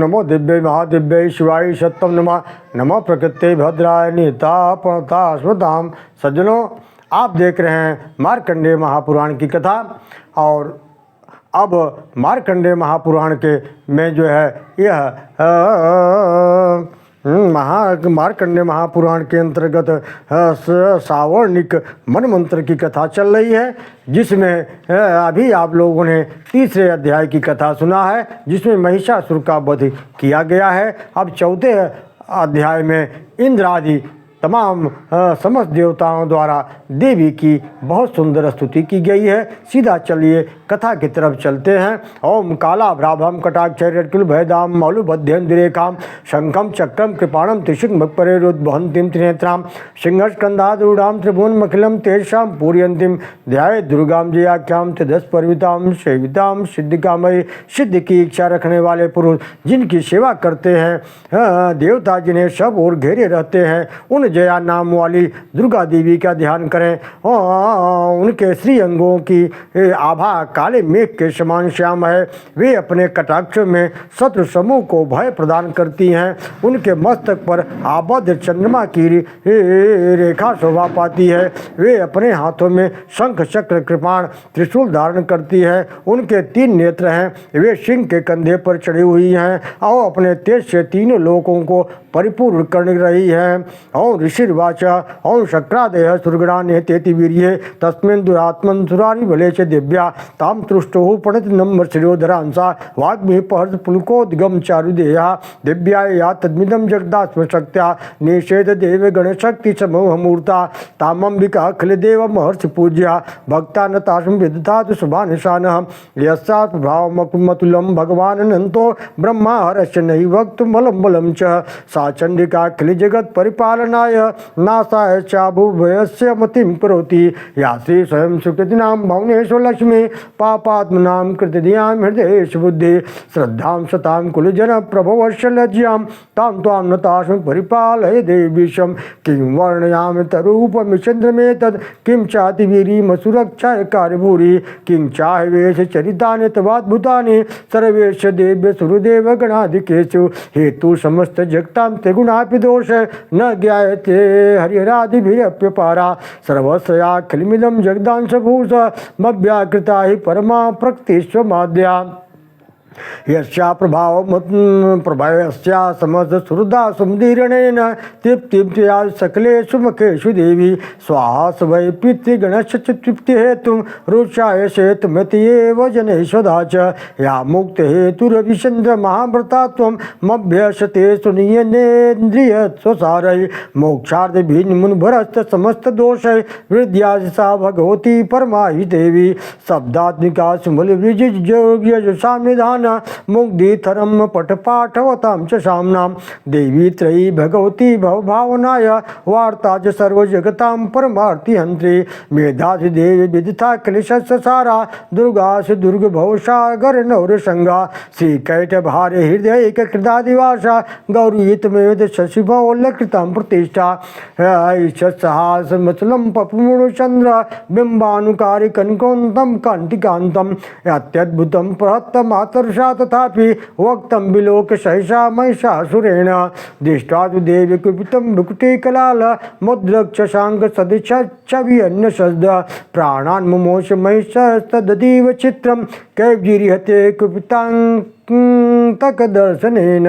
नमो दिव्य महादिव्य शिवाय सत्यम नमः। नमः प्रकृति भद्राय नितापता स्मृताम। सज्जनों, आप देख रहे हैं मार्कंडेय महापुराण की कथा। और अब मार्कंडेय महापुराण के में जो है यह मार्कंडेय महापुराण के अंतर्गत सावर्णिक मन मंत्र की कथा चल रही है, जिसमें अभी आप लोगों ने तीसरे अध्याय की कथा सुना है, जिसमें महिषासुर का वध किया गया है। अब चौथे अध्याय में इंद्र आदि तमाम समस्त देवताओं द्वारा देवी की बहुत सुंदर स्तुति की गई है। सीधा चलिए कथा की तरफ चलते हैं। ओम कालाभ्राभम कटाक्षरकुल भयदाम मौलुबध्यंदिरेखाम शंखम चक्रम कृपाणम त्रिशंख परेरुद्वहंतीम त्रिनेत्राम सिंहस्कंधारूढ़ाम त्रिभुवनमखिलम तेषाम पूरयंतीम ध्याये दुर्गाम जयाख्याम त्रिदश परविताम सेविताम सिद्धिकामयी। सिद्धि की इच्छा रखने वाले पुरुष जिनकी सेवा करते हैं देवता जिन्हें सब ओर घेरे रहते हैं, उन जया नाम वाली दुर्गा देवी का ध्यान करें। उनके श्री अंगों की आभा काले मेघ के समान श्याम है। वे अपने कटाक्ष में शत्रु समूह को भय प्रदान करती हैं। उनके मस्तक पर आबद्ध चंद्रमा की रेखा शोभा पाती है। वे अपने हाथों में शंख चक्र कृपाण त्रिशूल धारण करती है। उनके 3 नेत्र हैं। वे सिंह के कंधे पर चढ़ी हुई हैं और अपने तेज से तीनों लोकों को परिपूर्ण कर रही है। और ऋषिर्वाचा और शक्रादेह सुरगणाने तेति वीर्ये तस्मिन् दुरात्मन् सुरारि बले च दिव्या ताम तुष्टो पणत नम्र शिरोधरांसा वाग्मी पहर्ष पुलकोद्गम चारुदेहा दिव्या या तद्मिदम जगदात्म शक्त्या निषेध देव गण शक्ति समूह मूर्ता तामंबिका अखिल देव महर्षि पूज्या भक्ता नताशम विदधातु शुभानिशान यस्सा प्रभावमकुमतुलम भगवान अनंतो ब्रह्मा हरस्य नहि वक्त बलम बलम च सा चंडिका अखिल जगत परिपालनाय नासाय चाभुभयस्य मतिं करोति या श्री स्वयं सुकृतिनां भुवनेषु लक्ष्मी पापात्मनां कृतिधियां हृदयेषु बुद्धि श्रद्धां सतां कुलजन प्रभवस्य लज्जां तां त्वां नतास्मि परिपालय देवीशं किं वर्णयामि तरूपमिचन्द्रमेतद् किं चाति वीर्यमसुरक्षाय कार्यभूरि किं चाहवेश चरितानि तवाद्भुतानि सर्वेश देव्य सुरदेव गणाधिकेषु हेतु समस्त जगतां त्रिगुणापि दोष न ज्ञायते हरिहरादिभिरप्यपारा सर्वस्याखिलमिदं जगदांशभूष मव्याकृता हि परमा प्रकृतिस्वमाद्या यस्या प्रभावस्या समस्त सुहृदा सुमदीरणेन तृप्तिया सकलेषु मुखेषु देवी स्वाहा वै पितृगणस्य तृप्ति हेतु रुचाय शेतमत्येव जनेश्वदा च या मुक्त हेतुरविचंद्र महाव्रता त्वं मभ्यसते सुनियनेन्द्रिय स्वसारै मोक्षार्थ भिन्नमुनिभरस्त समस्त दोषै विद्या सा भगवती परमा हि देवी शब्दात्मिका सुमल विजिज्योग्यजुषां निधान मुग्धिथरम पटपाठवतां च साम्नां देवी त्रयी भगवती भवभावनाय वार्ता च सर्वजगतां परमार्थि हंत्री मेधाधि देवी विदिता क्लेशस्य सारा दुर्गासु दुर्ग भवसागर नौरसंगा श्रीकैट भार्य हृदय कृदादिवासा गौरीतमेव शशिभवलकृतां प्रतिष्ठा ईशत्सहास मचलं पपुमुचंद्र बिंबानुकारी कनकोन्तं कांतिकान्तं अत्यद्भुतं प्रहत्तमातर तथापि वक्तं विलोक सहसा महिषासुरेण दृष्ट्वा तु देवी कुपितं भुकुटिकलाल मुद्रक्षशांग सदृशच्छवियन्न शब्द प्राणान् मुमोच महिषस्तदीव चित्रं कैर्जिहते कुपितान्तक दर्शनेन।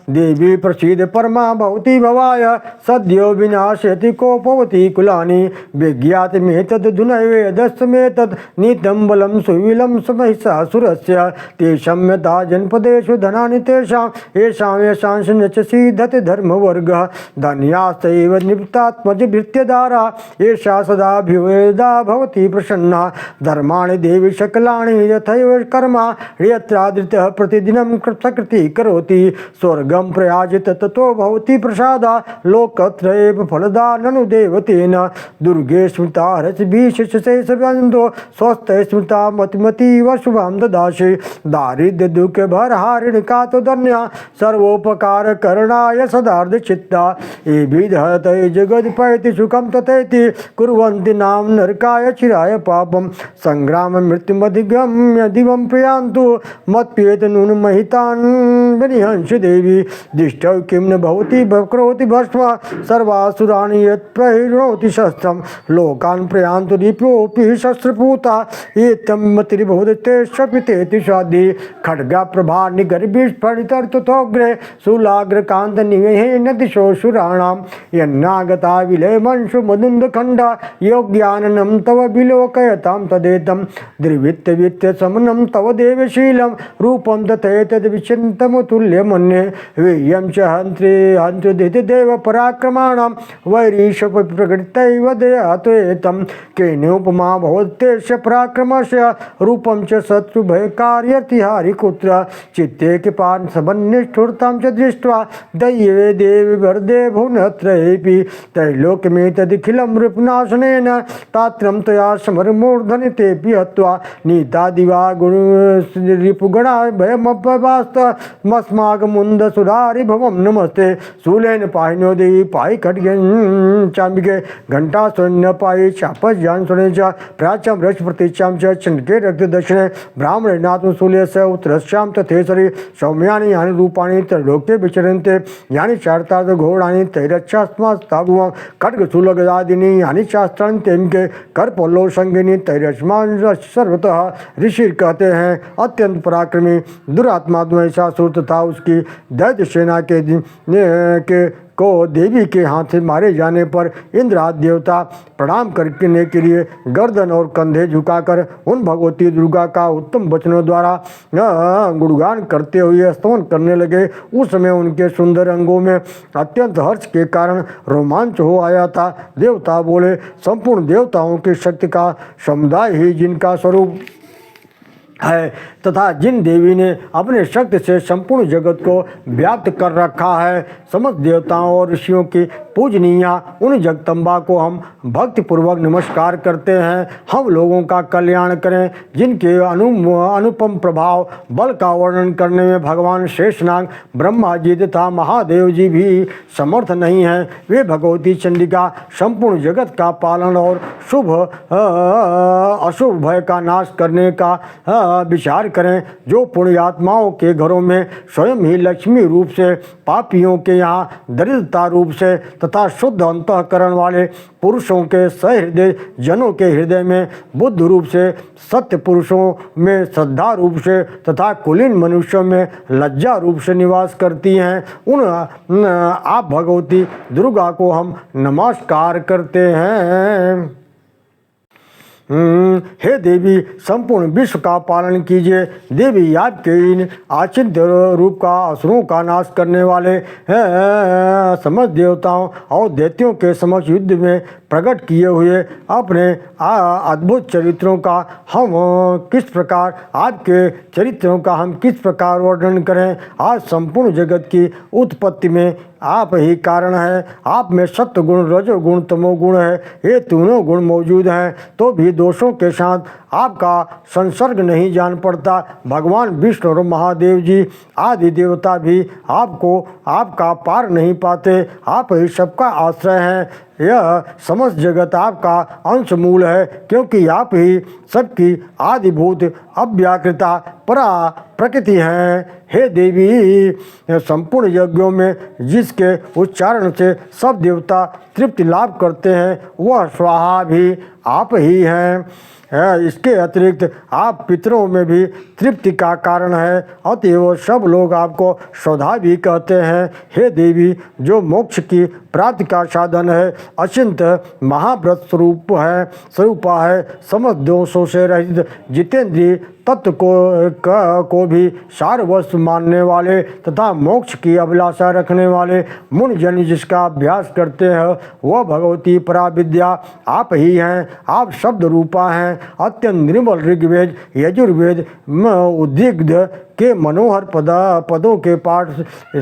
देवी प्रसीद परमा भवती भवाय सद्यो विनाशयति कोपवती कुलानि विज्ञातमेतदधुनैवेदस्तमेतद् नीतं बलं सुविलं महिषासुरस्य तेषां यथा जनपदेषु धनानि तेषां येषां सीदति धर्मवर्गः धन्यास्तैव निवृत्तात्मजभृत्यधारा एषा सदाभिवेदा भवती प्रसन्ना धर्माणि देवी सकलानि यथैव कर्मा यत्रादृतः प्रतिदिनं कृतकृ कृति करोति स्वर्गं प्रयाजित ततो भवति प्रसादा लोकत्रयेव फलदा ननु देवतेन दुर्गे स्मृता हरसभिशेषबन्धो स्वस्थ स्मृता मतिमतीव शुभां ददासि दारिद्र्य दुःख भरहारिणी कातोदन्या सर्वोपकार करणाय सदार्थ चित्ता एभिधते जगदपैति सुखं तथैति कुर्वन्ति नाम नरकाय चिराय पापम संग्राम मृत्युमधिगम्य दिवं प्रयान्तु मत्प्येत नून महितान् विनिहंसि देवी दिष्टौ किं न भवति करोति भस्म सर्वासुराणि यत् प्रहिणोति शस्त्रं लोकान् प्रयान्तु रिपोऽपि शस्त्रपूता एतं मतिर्भवते शपितेति स्वादि खड्गा प्रभा निगर्भिस्फणितर्तुतोग्रे शूलाग्रकान्त निवेहेन दिशो सुराणां यन्नागता विलयमंशु मदुन्दखण्डा योग्याननं तव विलोकयतां तदेतं द्रिवित्तवित्त समनं तव देवशीलं रूपं तथैतद्विचिन्तमतुल्यमन्ये वीर्यं च हन्त्रिदेव पराक्रमाणां वैरीशप प्रकृतैव देहात्वेतं केनोपमा भवत्यस्य पराक्रमस्य रूपं च शत्रुभयकार्यतिहारिकुत्र चित्ते कृपान् समन्निष्ठुरतां च दृष्ट्वा दैवे देवी वरदे भुवनत्रयेऽपि त्रैलोक्यमेतदखिलं रिपुनाशनेन तात्रं त्वया समरमूर्धनितेऽपि हत्वा नीतादिवा गुण रिपुगणा भयमपवास्तमस्माकमुन्दसुधारि भवं नमस्ते शूलेन पाहिनो देवी पाहि खड्गेन चाम्बिके घण्टास्वर्ण पाहि चापज्ञान सुने च प्राच्यां रक्षप्रतीक्षां च चण्डके रक्तदक्षिणे ब्राह्मणेनात्म शूल्यस्य उत्तरस्यां तथेसरि सौम्यानि यानि रूपाणि त्रैलोक्ये विचरन्ते यानि चार्तार्थ घोराणि तैरच्छास्मास्ताभुवं खड्गशूलगदादीनि यानि शास्त्राणि तेमके करपल्लव संगिनी तैरस्मान सर्वतः ऋषि कहते हैं अत्यंत पराक्रमी दुरात्मा महिषासुर तथा उसकी दैत्य सेना के को देवी के हाथ से मारे जाने पर इंद्र आदि देवता प्रणाम करने के लिए गर्दन और कंधे झुकाकर उन भगवती दुर्गा का उत्तम वचनों द्वारा गुणगान करते हुए स्तवन करने लगे। उस समय उनके सुंदर अंगों में अत्यंत हर्ष के कारण रोमांच हो आया था। देवता बोले, संपूर्ण देवताओं की शक्ति का समुदाय ही जिनका स्वरूप है तथा जिन देवी ने अपने शक्ति से संपूर्ण जगत को व्याप्त कर रखा है, समस्त देवताओं और ऋषियों की पूजनीय उन जगदम्बा को हम भक्तिपूर्वक नमस्कार करते हैं। हम लोगों का कल्याण करें। जिनके अनुपम प्रभाव बल का वर्णन करने में भगवान शेषनाग ब्रह्मा जी तथा महादेव जी भी समर्थ नहीं हैं, वे भगवती चंडिका संपूर्ण जगत का पालन और शुभ अशुभ भय का नाश करने का विचार करें। जो पुण्यात्माओं के घरों में स्वयं ही लक्ष्मी रूप से, पापियों के यहाँ दरिद्रता रूप से तथा शुद्ध अंतःकरण वाले पुरुषों के सहृदय जनों के हृदय में बुद्ध रूप से, सत्य पुरुषों में श्रद्धा रूप से तथा कुलीन मनुष्यों में लज्जा रूप से निवास करती हैं, उन आप भगवती दुर्गा को हम नमस्कार करते हैं। हे देवी, संपूर्ण विश्व का पालन कीजिए। देवी, आपके इन आचिंत्य रूप का असुरों का नाश करने वाले समस्त देवताओं और दैत्यों के समक्ष युद्ध में प्रकट किए हुए अपने अद्भुत चरित्रों का हम किस प्रकार आपके चरित्रों का हम किस प्रकार वर्णन करें। आज संपूर्ण जगत की उत्पत्ति में आप ही कारण है। आप में सत्व गुण, रजोगुण, तमोगुण है। ये तीनों गुण मौजूद हैं तो भी दोषों के साथ आपका संसर्ग नहीं जान पड़ता। भगवान विष्णु और महादेव जी आदि देवता भी आपको आपका पार नहीं पाते। आप ही सबका आश्रय हैं। यह समस्त जगत आपका अंश मूल है, क्योंकि आप ही सबकी आदिभूत अव्याकृता परा प्रकृति हैं। हे देवी, संपूर्ण यज्ञों में जिसके उच्चारण से सब देवता तृप्ति लाभ करते हैं, वह स्वाहा भी आप ही हैं। इसके अतिरिक्त आप पितरों में भी तृप्ति का कारण है, अतएव सब लोग आपको स्वधा भी कहते हैं। हे देवी, जो मोक्ष की प्राप्ति का साधन है, अचिंत महाव्रत स्वरूपा है, समस्त दोषों से रहित जितेंद्रिय तत्व को भी सार वस्तु मानने वाले तथा मोक्ष की अभिलाषा रखने वाले मुनिजन जिसका अभ्यास करते हैं, वह भगवती पराविद्या आप ही हैं। आप शब्द रूपा हैं। अत्यंत निर्मल ऋग्वेद, यजुर्वेद, उद्विग्ध के मनोहर पदों के पाठ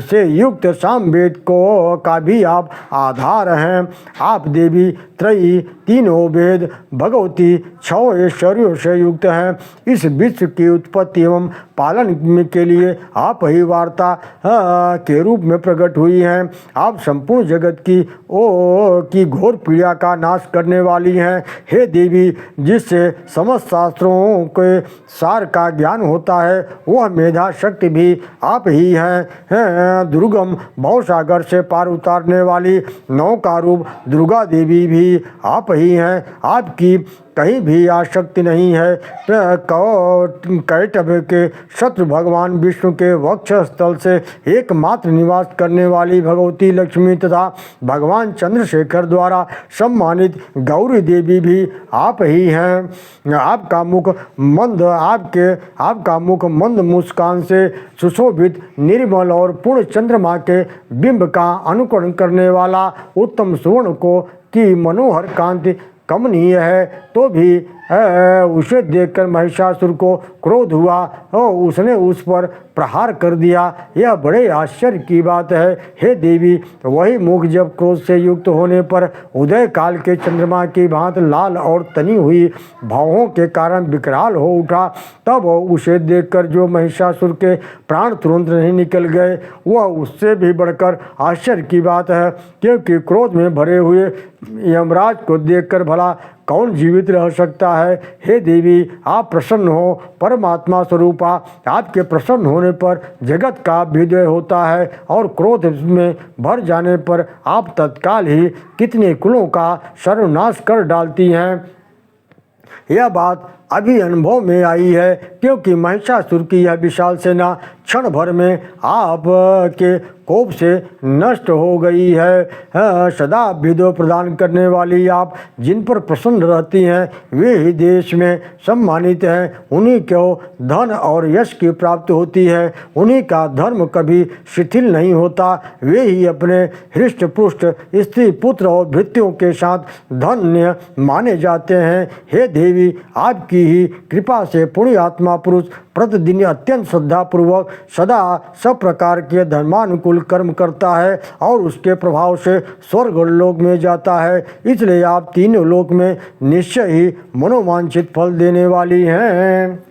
से युक्त सामवेद को का भी आप आधार हैं। आप देवी त्रयी, तीनों वेद, भगवती, 6 ऐश्वर्यों से युक्त हैं। इस विश्व की उत्पत्ति एवं पालन के लिए आप ही वार्ता के रूप में प्रकट हुई हैं। आप संपूर्ण जगत की घोर पीड़ा का नाश करने वाली हैं। हे देवी, जिससे समस्त शास्त्रों के सार का ज्ञान होता है, वह मेधा शक्ति भी आप ही हैं। दुर्गम भवसागर से पार उतारने वाली नौका रूप दुर्गा देवी भी आप ही हैं। आपकी कहीं भी आसक्ति नहीं है। कैटभ के शत्रु भगवान विष्णु के वक्ष स्थल से एकमात्र निवास करने वाली भगवती लक्ष्मी तथा भगवान चंद्रशेखर द्वारा सम्मानित गौरी देवी भी आप ही हैं। आपका मुख मंद मुस्कान से सुशोभित, निर्मल और पूर्ण चंद्रमा के बिंब का अनुकरण करने वाला उत्तम सुवर्ण को की मनोहर कांति कमनीय है। तो भी उसे देखकर महिषासुर को क्रोध हुआ और उसने उस पर प्रहार कर दिया। यह बड़े आश्चर्य की बात है। हे देवी, वही मुख जब क्रोध से युक्त होने पर उदय काल के चंद्रमा की भांति लाल और तनी हुई भावों के कारण विकराल हो उठा, तब उसे देखकर जो महिषासुर के प्राण तुरंत नहीं निकल गए, वह उससे भी बढ़कर आश्चर्य की बात है। क्योंकि क्रोध में भरे हुए यमराज को देखकर भला कौन जीवित रह सकता है। हे देवी, आप प्रसन्न हो। परमात्मा स्वरूपा, आपके प्रसन्न होने पर जगत का अभ्युदय होता है और क्रोध में भर जाने पर आप तत्काल ही कितने कुलों का सर्वनाश कर डालती हैं। यह बात अभी अनुभव में आई है, क्योंकि महिषासुर की यह विशाल सेना क्षण भर में आप के कोप से नष्ट हो गई है। सदा अभ्युदय प्रदान करने वाली आप जिन पर प्रसन्न रहती हैं, वे ही देश में सम्मानित हैं। उन्हीं को धन और यश की प्राप्ति होती है। उन्हीं का धर्म कभी शिथिल नहीं होता। वे ही अपने हृष्ट पुष्ट स्त्री पुत्र और भृत्यों के साथ धन्य माने जाते हैं। हे देवी, आपकी ही कृपा से पुण्य आत्मा पुरुष प्रतिदिन अत्यंत श्रद्धापूर्वक सदा सब प्रकार के धर्मानुकूल कर्म करता है और उसके प्रभाव से स्वर्ग लोक में जाता है। इसलिए आप तीनों लोक में निश्चय ही मनोवांछित फल देने वाली हैं।